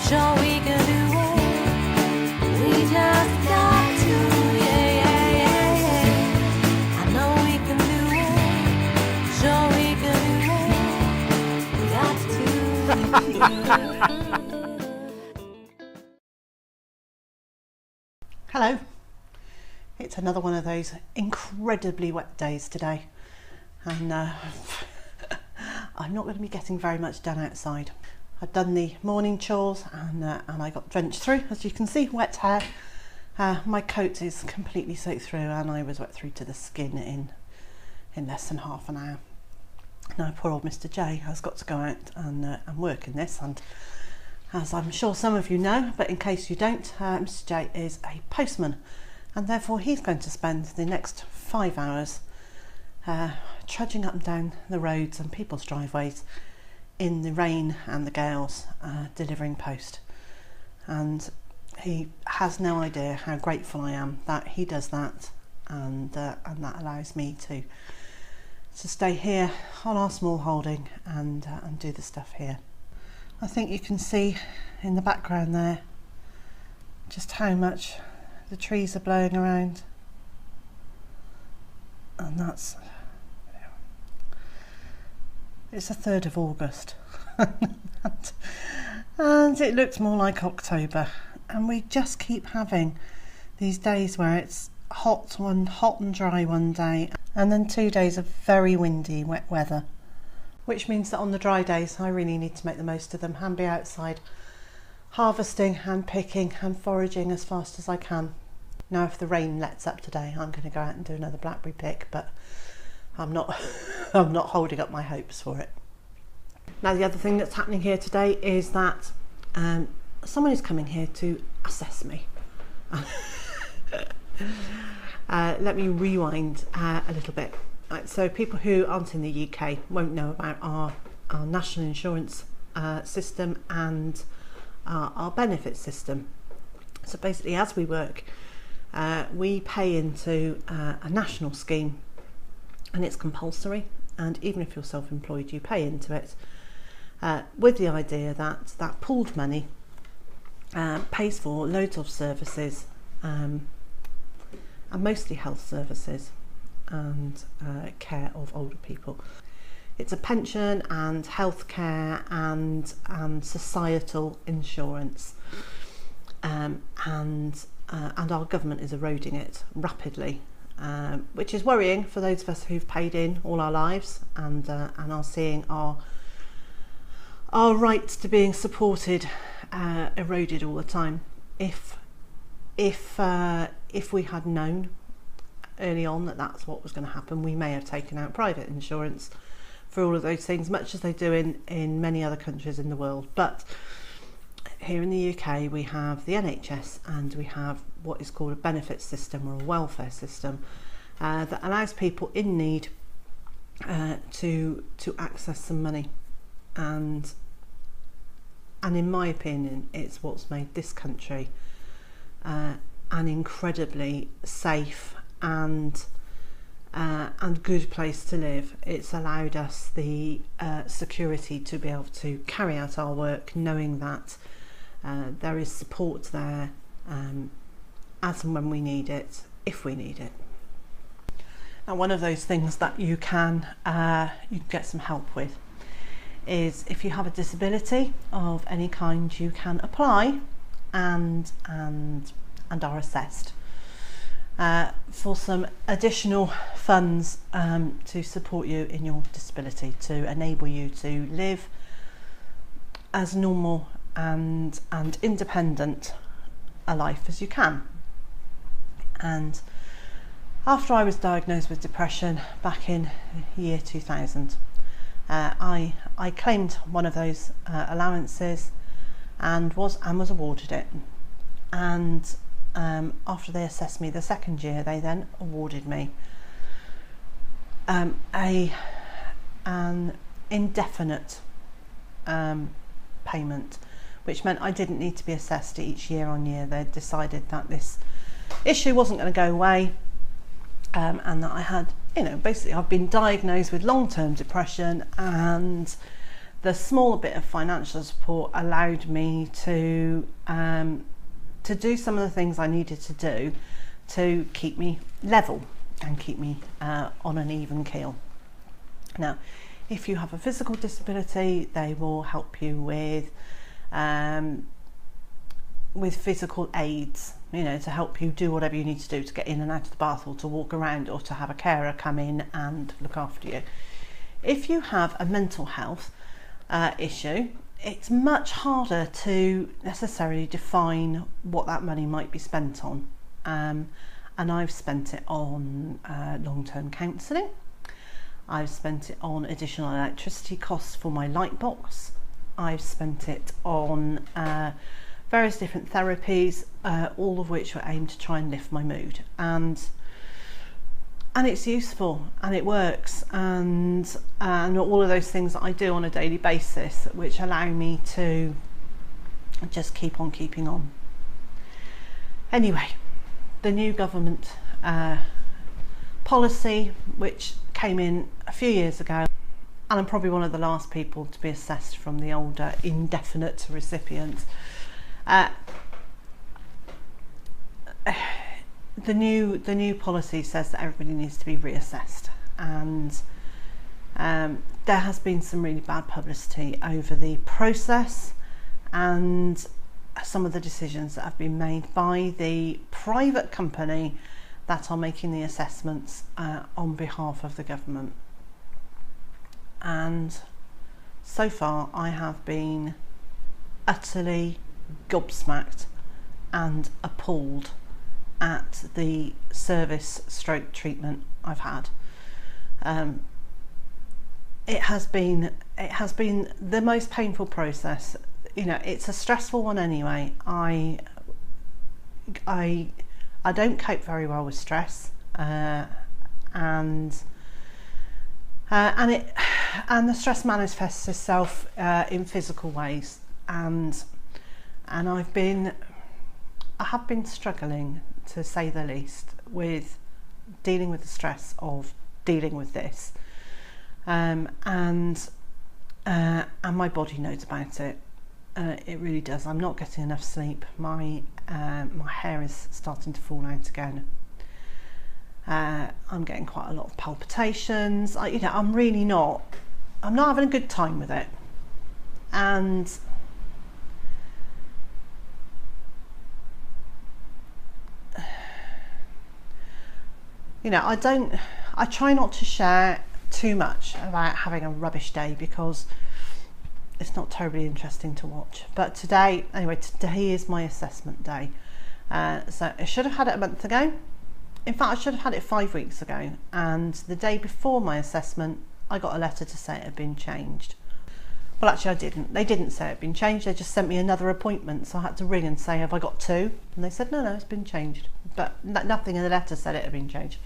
Sure we can do all. We just got to. Yeah, yeah, yeah, yeah. I know we can do all. Sure we can do all. We got to. Hello. It's another one of those incredibly wet days today, and I'm not going to be getting very much done outside. I've done the morning chores and I got drenched through, as you can see, wet hair. My coat is completely soaked through and I was wet through to the skin in less than half an hour. Now poor old Mr. J has got to go out and work in this, and as I'm sure some of you know, but in case you don't, Mr. J is a postman, and therefore he's going to spend the next 5 hours trudging up and down the roads and people's driveways in the rain and the gales, delivering post. And he has no idea how grateful I am that he does that, and that allows me to stay here on our small holding and do the stuff here. I think you can see in the background there just how much the trees are blowing around, and it's the 3rd of August and it looks more like October, and we just keep having these days where it's hot and dry one day, and then 2 days of very windy wet weather, which means that on the dry days I really need to make the most of them and be outside harvesting and picking and foraging as fast as I can. Now if the rain lets up today, I'm going to go out and do another blackberry pick, but I'm not holding up my hopes for it. Now the other thing that's happening here today is that someone is coming here to assess me. Let me rewind a little bit. Right, so people who aren't in the UK won't know about our national insurance system and our benefit system. So basically, as we work, we pay into a national scheme, and it's compulsory, and even if you're self-employed you pay into it, with the idea that that pooled money pays for loads of services, and mostly health services and care of older people. It's a pension and healthcare and societal insurance, and our government is eroding it rapidly, which is worrying for those of us who've paid in all our lives and are seeing our rights to being supported eroded all the time. If we had known early on that that's what was going to happen, we may have taken out private insurance for all of those things, much as they do in many other countries in the world. But here in the UK we have the NHS, and we have what is called a benefit system or a welfare system that allows people in need to access some money, and in my opinion it's what's made this country an incredibly safe and good place to live. It's allowed us the security to be able to carry out our work, knowing that there is support there as and when we need it, if we need it. Now, one of those things that you can get some help with is if you have a disability of any kind, you can apply and are assessed for some additional funds to support you in your disability, to enable you to live as normal and independent a life as you can. And after I was diagnosed with depression back in the year 2000, I claimed one of those allowances and was awarded it. And after they assessed me the second year, they then awarded me an indefinite payment, which meant I didn't need to be assessed each year on year. They decided that this issue wasn't going to go away, and that I had, basically I've been diagnosed with long-term depression, and the smaller bit of financial support allowed me to do some of the things I needed to do to keep me level and keep me on an even keel. Now, if you have a physical disability, they will help you with physical aids, you know, to help you do whatever you need to do to get in and out of the bath, or to walk around, or to have a carer come in and look after you. If you have a mental health issue, it's much harder to necessarily define what that money might be spent on. And I've spent it on long-term counselling. I've spent it on additional electricity costs for my light box. I've spent it on various different therapies, all of which were aimed to try and lift my mood. And it's useful and it works, and all of those things that I do on a daily basis, which allow me to just keep on keeping on. Anyway, the new government policy, which came in a few years ago, and I'm probably one of the last people to be assessed from the older indefinite recipients. The new policy says that everybody needs to be reassessed, and there has been some really bad publicity over the process and some of the decisions that have been made by the private company that are making the assessments on behalf of the government. And so far I have been utterly gobsmacked and appalled at the service stroke treatment I've had. It has been the most painful process. You know, it's a stressful one anyway. I don't cope very well with stress, and the stress manifests itself in physical ways, and I have been struggling, to say the least, with dealing with the stress of dealing with this, and my body knows about it. It really does. I'm not getting enough sleep. My hair is starting to fall out again. I'm getting quite a lot of palpitations. I'm not having a good time with it, and I try not to share too much about having a rubbish day, because it's not terribly interesting to watch. But today is my assessment day. So I should have had it a month ago. In fact, I should have had it 5 weeks ago. And the day before my assessment, I got a letter to say it had been changed. Well, actually I didn't. They didn't say it had been changed. They just sent me another appointment. So I had to ring and say, have I got 2? And they said, no, it's been changed. But nothing in the letter said it had been changed.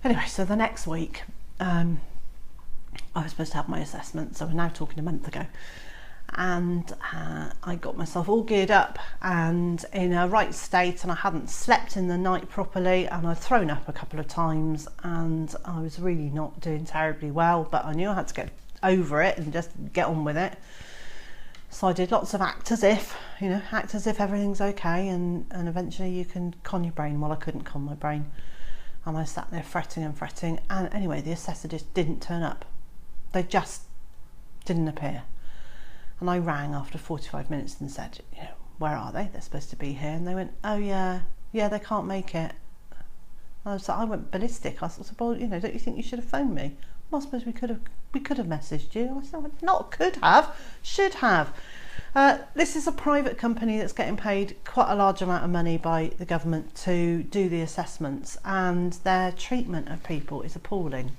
Anyway, so the next week, I was supposed to have my assessment, so we're now talking a month ago, and I got myself all geared up and in a right state, and I hadn't slept in the night properly, and I'd thrown up a couple of times, and I was really not doing terribly well, but I knew I had to get over it and just get on with it. So I did lots of act as if everything's okay, and eventually you can con your brain. Well, I couldn't con my brain, and I sat there fretting, and anyway, the assessor just didn't turn up. They just didn't appear. And I rang after 45 minutes and said, where are they? They're supposed to be here. And they went, oh yeah, they can't make it. And I went ballistic. I said, well, don't you think you should have phoned me? Well, I suppose we could have messaged you. I said, not could have, should have. This is a private company that's getting paid quite a large amount of money by the government to do the assessments, and their treatment of people is appalling.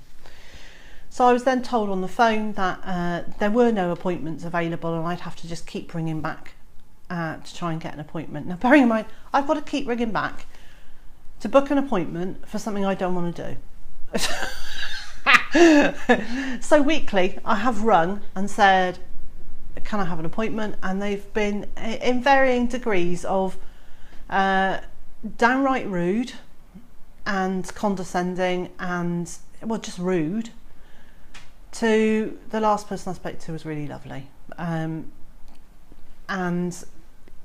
So I was then told on the phone that there were no appointments available, and I'd have to just keep ringing back to try and get an appointment. Now, bearing in mind, I've got to keep ringing back to book an appointment for something I don't want to do. So weekly, I have rung and said, can I have an appointment? And they've been in varying degrees of downright rude and condescending and, just rude. to the last person I spoke to was really lovely. And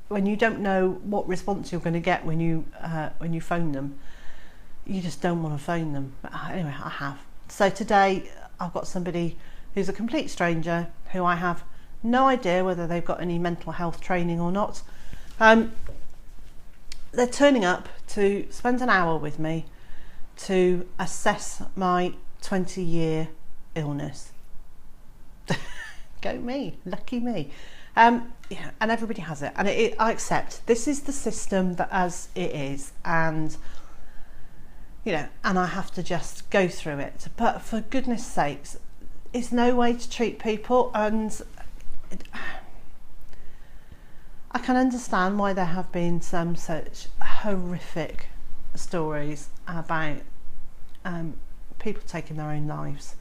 when you don't know what response you're going to get when you phone them, you just don't want to phone them. But anyway, I have. So today I've got somebody who's a complete stranger who I have no idea whether they've got any mental health training or not. They're turning up to spend an hour with me to assess my 20-year illness. Go me, lucky me. Yeah, and everybody has it, and I accept this is the system that as it is, and you know, and I have to just go through it. But for goodness sakes, it's no way to treat people, and I can understand why there have been some such horrific stories about people taking their own lives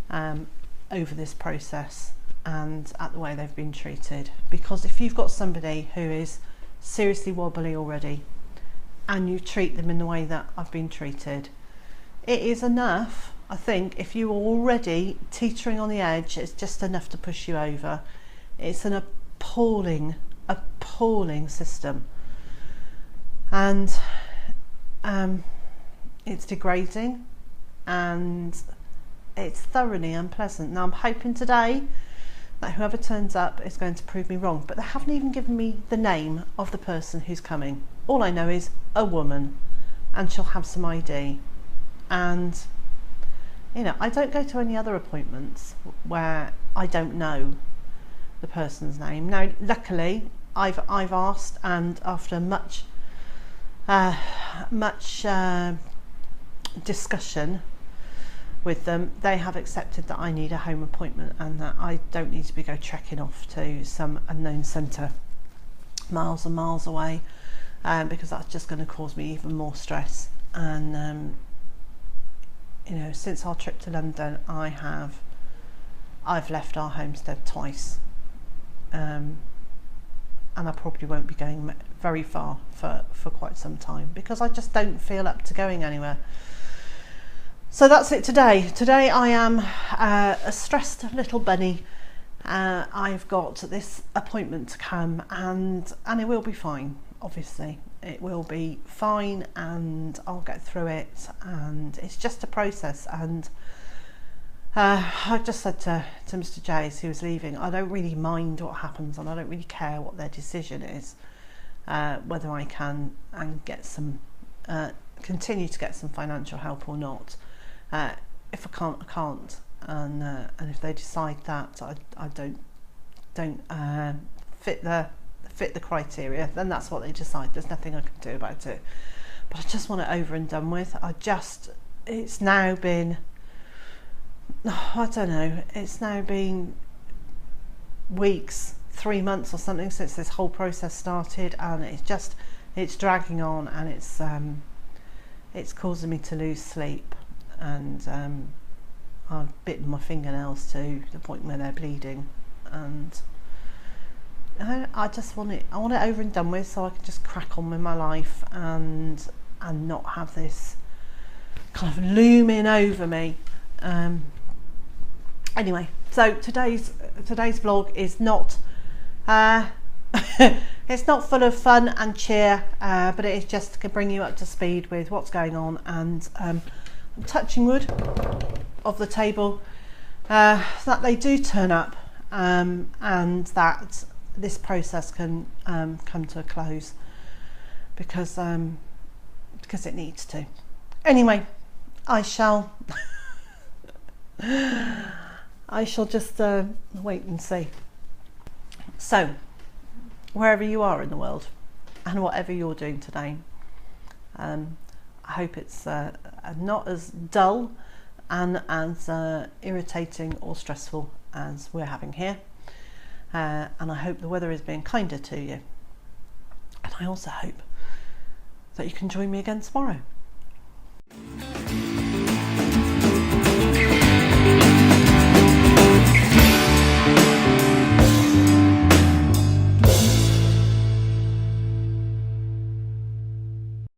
over this process and at the way they've been treated. Because if you've got somebody who is seriously wobbly already and you treat them in the way that I've been treated, it is enough. I think if you're already teetering on the edge, it's just enough to push you over. It's an appalling system, and it's degrading and it's thoroughly unpleasant. Now I'm hoping today that whoever turns up is going to prove me wrong, but they haven't even given me the name of the person who's coming. All I know is a woman, and she'll have some ID. And you know, I don't go to any other appointments where I don't know the person's name. Now luckily I've asked, and after much discussion with them, they have accepted that I need a home appointment and that I don't need to go trekking off to some unknown centre miles and miles away, because that's just going to cause me even more stress. And you know, since our trip to London, I've left our homestead twice, and I probably won't be going very far for quite some time, because I just don't feel up to going anywhere. So that's it today. Today I am a stressed little bunny. I've got this appointment to come, and it will be fine. Obviously it will be fine, and I'll get through it, and it's just a process. And I just said to Mr. Jays, who was leaving, I don't really mind what happens, and I don't really care what their decision is, whether I can and get some continue to get some financial help or not. If I can't, I can't, and if they decide that I don't fit the criteria, then that's what they decide. There's nothing I can do about it. But I just want it over and done with. It's now been, I don't know, it's now been weeks, 3 months or something since this whole process started, and it's dragging on, and it's causing me to lose sleep. And I've bitten my fingernails to the point where they're bleeding, and I just want it over and done with, so I can just crack on with my life and not have this kind of looming over me. Anyway, so today's vlog is not it's not full of fun and cheer, but it is just to bring you up to speed with what's going on, and I'm touching wood of the table that they do turn up, and that this process can come to a close, because it needs to. Anyway, I shall just wait and see. So wherever you are in the world and whatever you're doing today, I hope it's not as dull and as irritating or stressful as we're having here, and I hope the weather is being kinder to you, and I also hope that you can join me again tomorrow.